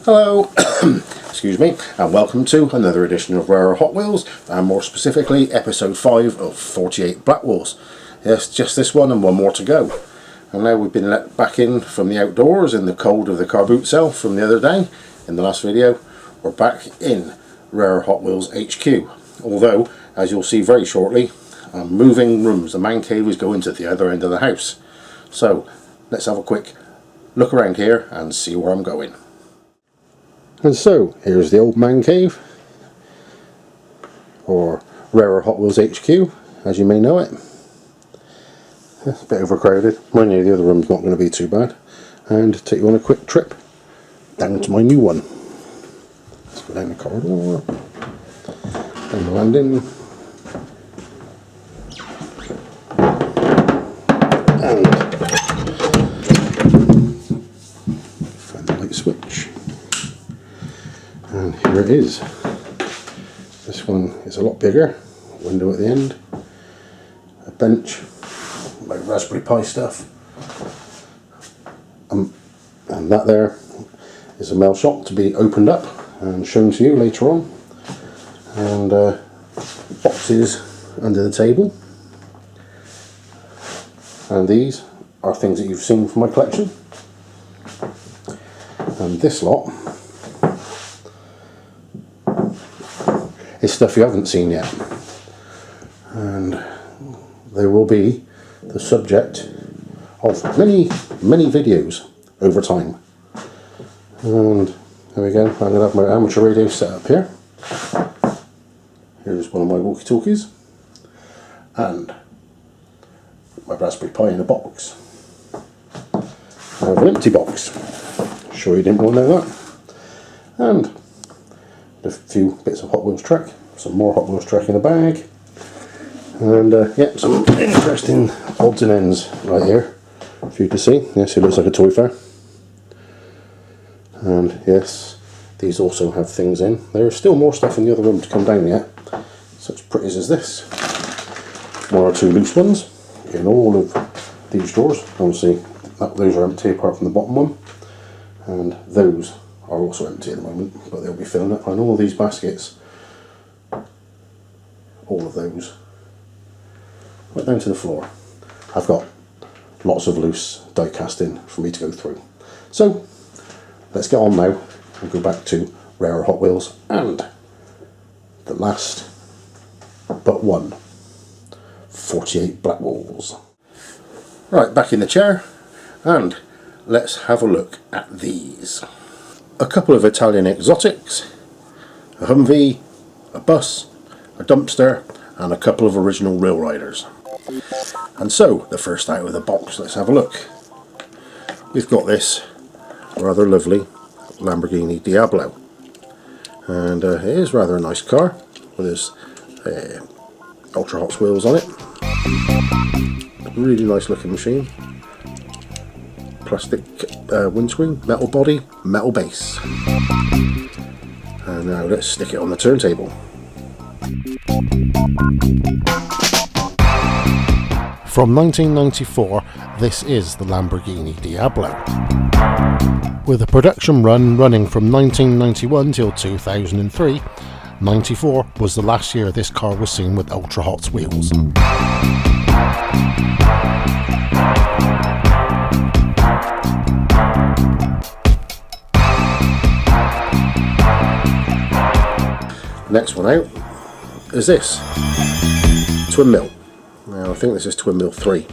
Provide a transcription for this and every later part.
Hello, excuse me, and welcome to another edition of Rare Hot Wheels, and more specifically episode 5 of 48 Black Walls. Yes, just this one and one more to go. And now we've been let back in from the outdoors in the cold of the car boot cell from the other day, in the last video. We're back in Rare Hot Wheels HQ. Although, as you'll see very shortly, I'm moving rooms. The man cave is going to the other end of the house. So, let's have a quick look around here and see where I'm going. And so, here's the old man cave, or Rare Hot Wheels HQ, as you may know it. It's a bit overcrowded. Mind you, the other room's not going to be too bad. And take you on a quick trip down to my new one. Let's go down the corridor, down the landing, and find the light switch. And here it is. This one is a lot bigger. Window at the end. A bench. My Raspberry Pi stuff. And that there is a mail shop to be opened up and shown to you later on. And boxes under the table. And these are things that you've seen from my collection. And this lot is stuff you haven't seen yet, and they will be the subject of many videos over time. And there we go, I'm going to have my amateur radio set up here. Here's one of my walkie-talkies and my Raspberry Pi in a box. I have an empty box. Sure you didn't want to know that. And a few bits of Hot Wheels track, some more Hot Wheels track in the bag, and yeah, some interesting odds and ends right here for you to see. Yes, it looks like a toy fair. And yes, these also have things in. There's still more stuff in the other room to come down yet, such pretties as this. One or two loose ones in all of these drawers. Obviously those are empty apart from the bottom one, and those are also empty at the moment, but they'll be filling up. And all of these baskets, all of those, right down to the floor. I've got lots of loose die casting for me to go through. So let's get on now and go back to Rare Hot Wheels and the last but one 48 Black Walls. Right, back in the chair, and let's have a look at these. A couple of Italian exotics, a Humvee, a bus, a dumpster, and a couple of original Rail Riders. And so, the first out of the box, let's have a look. We've got this rather lovely Lamborghini Diablo. And it is rather a nice car, with its Ultra Hot wheels on it. Really nice looking machine. Plastic windscreen, metal body, metal base. And now let's stick it on the turntable. From 1994, this is the Lamborghini Diablo. With a production run running from 1991 till 2003, 94 was the last year this car was seen with Ultra Hot wheels. Next one out is this Twin Mill. Now I think this is Twin Mill 3,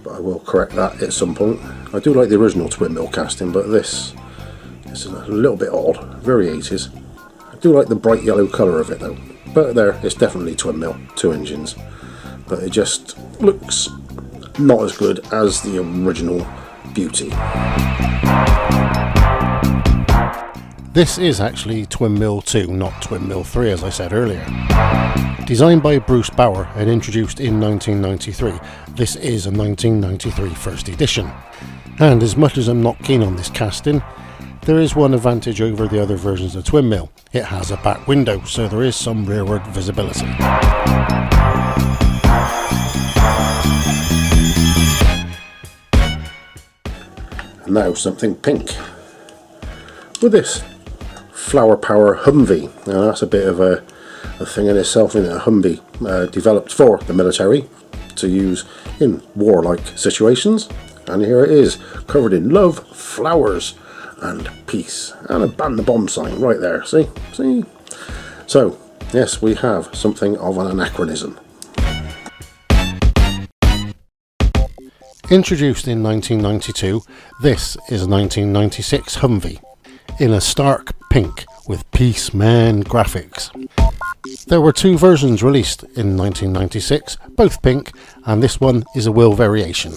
but I will correct that at some point. I do like the original Twin Mill casting, but this is a little bit odd, very 80s. I do like the bright yellow colour of it though, but there, it's definitely Twin Mill, 2 engines, but it just looks not as good as the original beauty. This is actually Twin Mill 2, not Twin Mill 3 as I said earlier. Designed by Bruce Bauer and introduced in 1993, this is a 1993 first edition. And as much as I'm not keen on this casting, there is one advantage over the other versions of Twin Mill. It has a back window, so there is some rearward visibility. And now something pink. with this Flower Power Humvee. Now that's a bit of a thing in itself, isn't it? A Humvee developed for the military to use in warlike situations, and here it is, covered in love, flowers and peace, and a ban the bomb sign right there. See? So yes, we have something of an anachronism. Introduced in 1992, this is a 1996 Humvee in a stark pink with Peace Man graphics. There were two versions released in 1996, both pink, and this one is a wheel variation.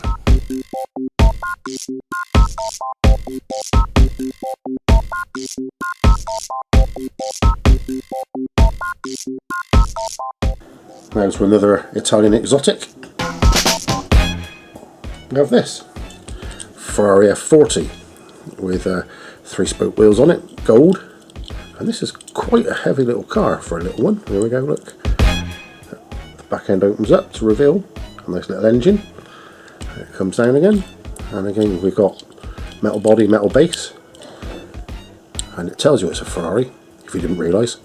Now to another Italian exotic. We have this Ferrari F40 with 3-spoke wheels on it, gold, and this is quite a heavy little car for a little one. Here we go, look. The back end opens up to reveal a nice little engine. It comes down again, and again we've got metal body, metal base, and it tells you it's a Ferrari if you didn't realise.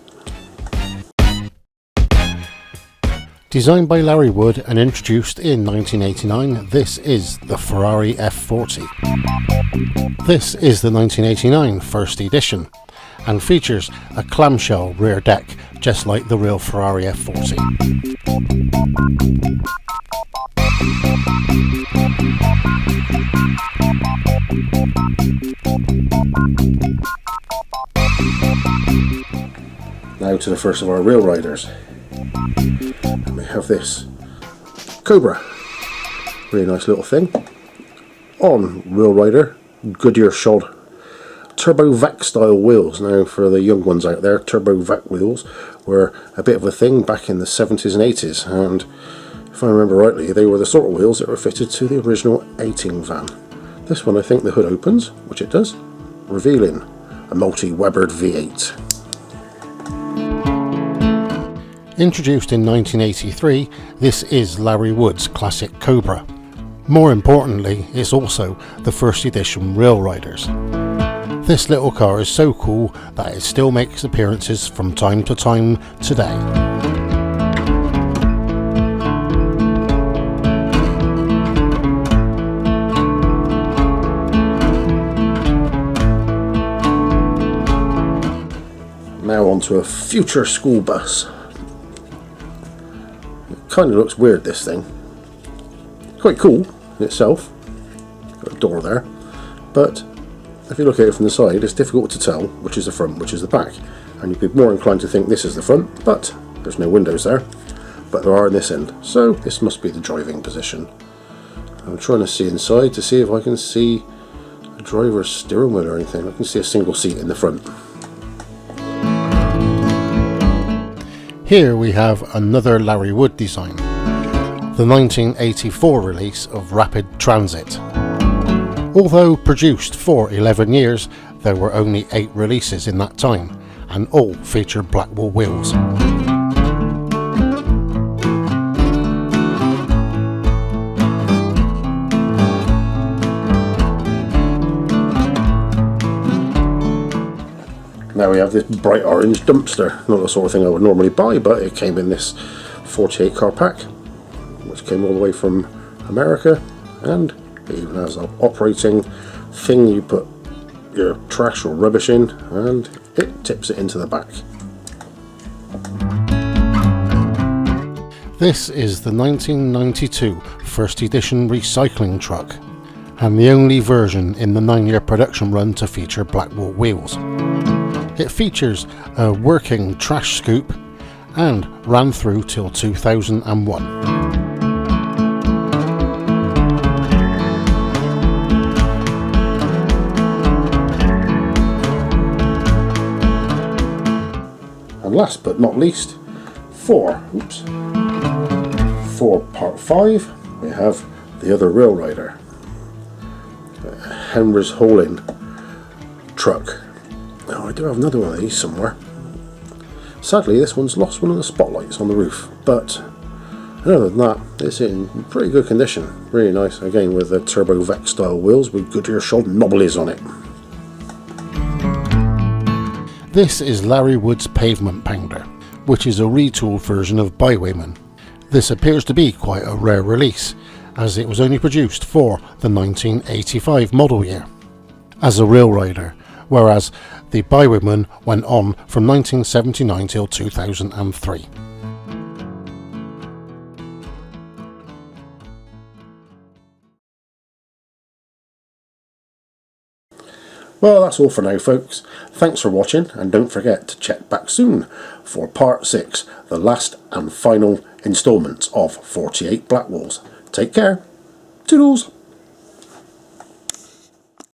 Designed by Larry Wood and introduced in 1989, this is the Ferrari F40. This is the 1989 first edition and features a clamshell rear deck just like the real Ferrari F40. Now to the first of our Real Riders. We have this Cobra, really nice little thing, on Real Rider Goodyear shod Turbo Vac style wheels. Now for the young ones out there, Turbo Vac wheels were a bit of a thing back in the 70s and 80s, and if I remember rightly they were the sort of wheels that were fitted to the original A-Team van. This one, I think the hood opens, which it does, revealing a multi-Webered V8. Introduced in 1983, this is Larry Wood's classic Cobra. More importantly, it's also the first edition Real Riders. This little car is so cool that it still makes appearances from time to time today. Now onto a future school bus. Kind of looks weird, this thing. Quite cool in itself. Got a door there, but if you look at it from the side, it's difficult to tell which is the front, which is the back, and you'd be more inclined to think this is the front, but there's no windows there, but there are in this end, so this must be the driving position. I'm trying to see inside to see if I can see a driver's steering wheel or anything. I can see a single seat in the front. Here we have another Larry Wood design, the 1984 release of Rapid Transit. Although produced for 11 years, there were only 8 releases in that time, and all featured Blackwall wheels. Now we have this bright orange dumpster, not the sort of thing I would normally buy, but it came in this 48 car pack, which came all the way from America, and it even has an operating thing you put your trash or rubbish in, and it tips it into the back. This is the 1992 first edition recycling truck, and the only version in the 9-year production run to feature Blackwall wheels. It features a working trash scoop and ran through till 2001. And last but not least, for part 5, we have the other Real Rider, Henry's Hauling truck. Now I do have another one of these somewhere. Sadly, this one's lost one of the spotlights on the roof, but other than that, it's in pretty good condition. Really nice, again with the Turbo Vac style wheels with Goodyear shod knobblies on it. This is Larry Wood's Pavement Pounder, which is a retooled version of Bywayman. This appears to be quite a rare release, as it was only produced for the 1985 model year as a rail rider, whereas the Bywayman went on from 1979 till 2003. Well, that's all for now, folks. Thanks for watching, and don't forget to check back soon for part 6, the last and final instalment of 48 Blackwalls. Take care. Toodles!